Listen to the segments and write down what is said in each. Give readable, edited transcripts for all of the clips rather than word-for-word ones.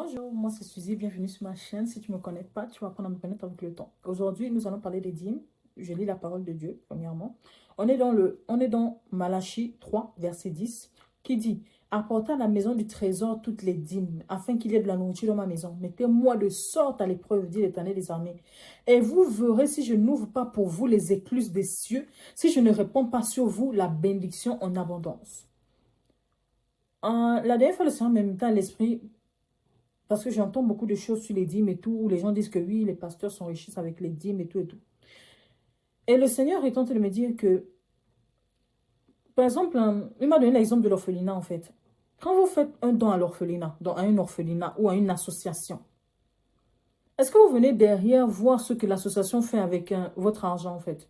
Bonjour, moi c'est Suzy, bienvenue sur ma chaîne. Si tu ne me connais pas, tu vas apprendre à me connaître avec le temps. Aujourd'hui, nous allons parler des dîmes. Je lis la parole de Dieu, premièrement. On est dans Malachie 3, verset 10, qui dit: Apportez à la maison du trésor toutes les dîmes, afin qu'il y ait de la nourriture dans ma maison. Mettez-moi de sorte à l'épreuve, dit l'Éternel des armées. Et vous verrez si je n'ouvre pas pour vous les écluses des cieux, si je ne réponds pas sur vous la bénédiction en abondance. La dernière fois, le Seigneur m'a mis à l'esprit. Parce que j'entends beaucoup de choses sur les dîmes et tout, où les gens disent que oui, les pasteurs s'enrichissent avec les dîmes et tout et tout. Et le Seigneur est en train de me dire que, par exemple, il m'a donné l'exemple de l'orphelinat en fait. Quand vous faites un don à l'orphelinat, à un orphelinat ou à une association, est-ce que vous venez derrière voir ce que l'association fait avec votre argent en fait?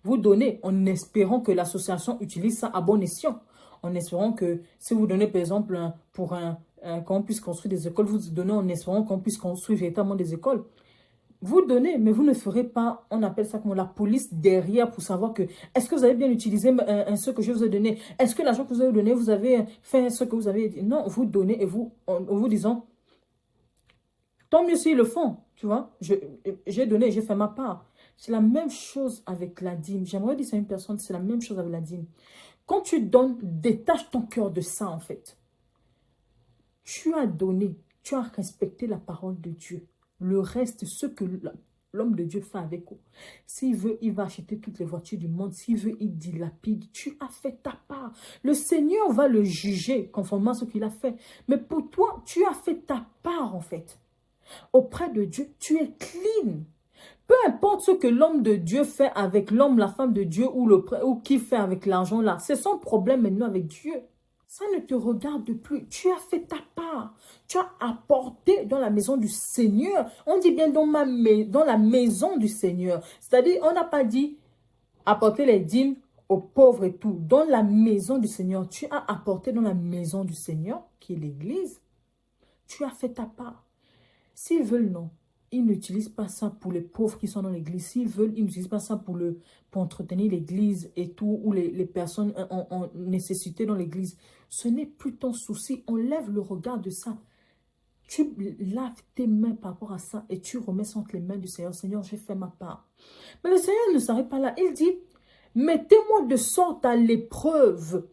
Vous donnez en espérant que l'association utilise ça à bon escient. En espérant que si vous donnez par exemple pour qu'on puisse construire des écoles, vous donnez en espérant qu'on puisse construire véritablement des écoles. Vous donnez, mais vous ne ferez pas, on appelle ça comme la police derrière pour savoir que est-ce que vous avez bien utilisé ce que je vous ai donné? Est-ce que l'argent que vous avez donné, vous avez fait ce que vous avez dit? Non, vous donnez et vous, en vous disant, tant mieux s'ils le font, tu vois. J'ai donné, j'ai fait ma part. C'est la même chose avec la dîme. J'aimerais dire ça à une personne, c'est la même chose avec la dîme. Quand tu donnes, détache ton cœur de ça, en fait. Tu as donné, tu as respecté la parole de Dieu. Le reste, ce que l'homme de Dieu fait avec vous. S'il veut, il va acheter toutes les voitures du monde. S'il veut, il dilapide. Tu as fait ta part. Le Seigneur va le juger conformément à ce qu'il a fait. Mais pour toi, tu as fait ta part, en fait. Auprès de Dieu, tu es clean. Peu importe ce que l'homme de Dieu fait avec l'homme, la femme de Dieu ou qui fait avec l'argent là, c'est son problème maintenant avec Dieu. Ça ne te regarde plus. Tu as fait ta part. Tu as apporté dans la maison du Seigneur. On dit bien dans la maison du Seigneur. C'est-à-dire, on n'a pas dit apporter les dîmes aux pauvres et tout. Dans la maison du Seigneur, tu as apporté dans la maison du Seigneur, qui est l'église. Tu as fait ta part. S'ils veulent, non. Ils n'utilisent pas ça pour les pauvres qui sont dans l'église. S'ils veulent, ils n'utilisent pas ça pour entretenir l'église et tout, ou les personnes en nécessité dans l'église. Ce n'est plus ton souci. Enlève le regard de ça. Tu laves tes mains par rapport à ça et tu remets ça entre les mains du Seigneur. Seigneur, j'ai fait ma part. Mais le Seigneur ne s'arrête pas là. Il dit, mettez-moi de sorte à l'épreuve.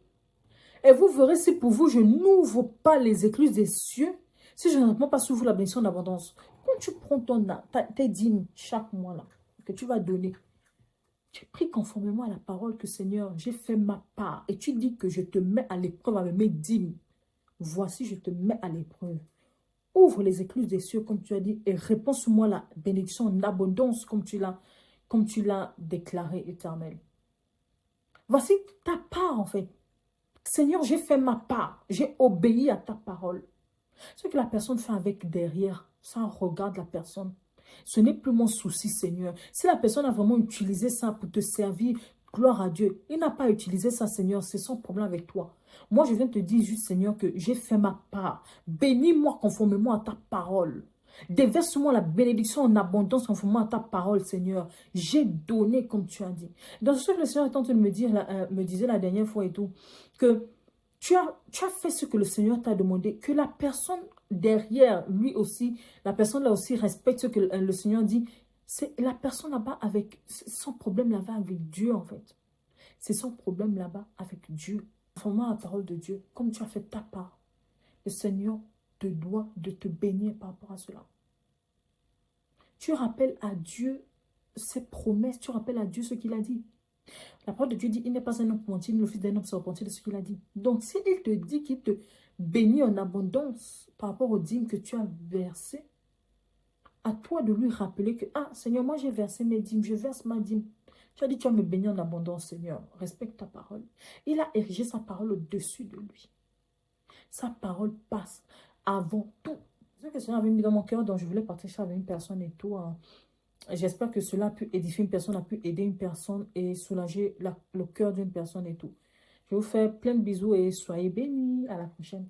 Et vous verrez si pour vous, je n'ouvre pas les écluses des cieux. Si je ne réponds pas sur vous la bénédiction d'abondance. Quand tu prends tes dîmes chaque mois là, que tu vas donner, tu pries conformément à la parole que Seigneur, j'ai fait ma part. Et tu dis que je te mets à l'épreuve avec mes dîmes. Voici, je te mets à l'épreuve. Ouvre les écluses des cieux comme tu as dit et réponds sur moi la bénédiction en abondance comme tu l'as déclaré, Éternel. Voici ta part en fait. Seigneur, j'ai fait ma part. J'ai obéi à ta parole. Ce que la personne fait avec derrière, ça regarde la personne. Ce n'est plus mon souci, Seigneur. Si la personne a vraiment utilisé ça pour te servir, gloire à Dieu. Il n'a pas utilisé ça, Seigneur. C'est son problème avec toi. Moi, je viens te dire juste, Seigneur, que j'ai fait ma part. Bénis-moi conformément à ta parole. Déverse-moi la bénédiction en abondance conformément à ta parole, Seigneur. J'ai donné comme tu as dit. Dans ce que le Seigneur est en train de me disait la dernière fois et tout, que tu as fait ce que le Seigneur t'a demandé, que la personne derrière, lui aussi, la personne là aussi respecte ce que le Seigneur dit. C'est la personne là-bas avec son problème là-bas avec Dieu en fait. C'est son problème là-bas avec Dieu. Conformément à la parole de Dieu, comme tu as fait ta part, le Seigneur te doit de te bénir par rapport à cela. Tu rappelles à Dieu ses promesses, tu rappelles à Dieu ce qu'il a dit. La parole de Dieu dit, il n'est pas un homme pour mentir, ni le fils d'un homme se repentir de ce qu'il a dit. Donc, s'il te dit qu'il te bénit en abondance par rapport aux dîmes que tu as versées, à toi de lui rappeler que, ah, Seigneur, moi j'ai versé mes dîmes, je verse ma dîme. Tu as dit, tu vas me bénir en abondance, Seigneur. Respecte ta parole. Il a érigé sa parole au-dessus de lui. Sa parole passe avant tout. C'est ce que le Seigneur avait mis dans mon cœur, donc je voulais partager avec une personne et tout. J'espère que cela a pu édifier une personne, a pu aider une personne et soulager le cœur d'une personne et tout. Je vous fais plein de bisous et soyez bénis. À la prochaine.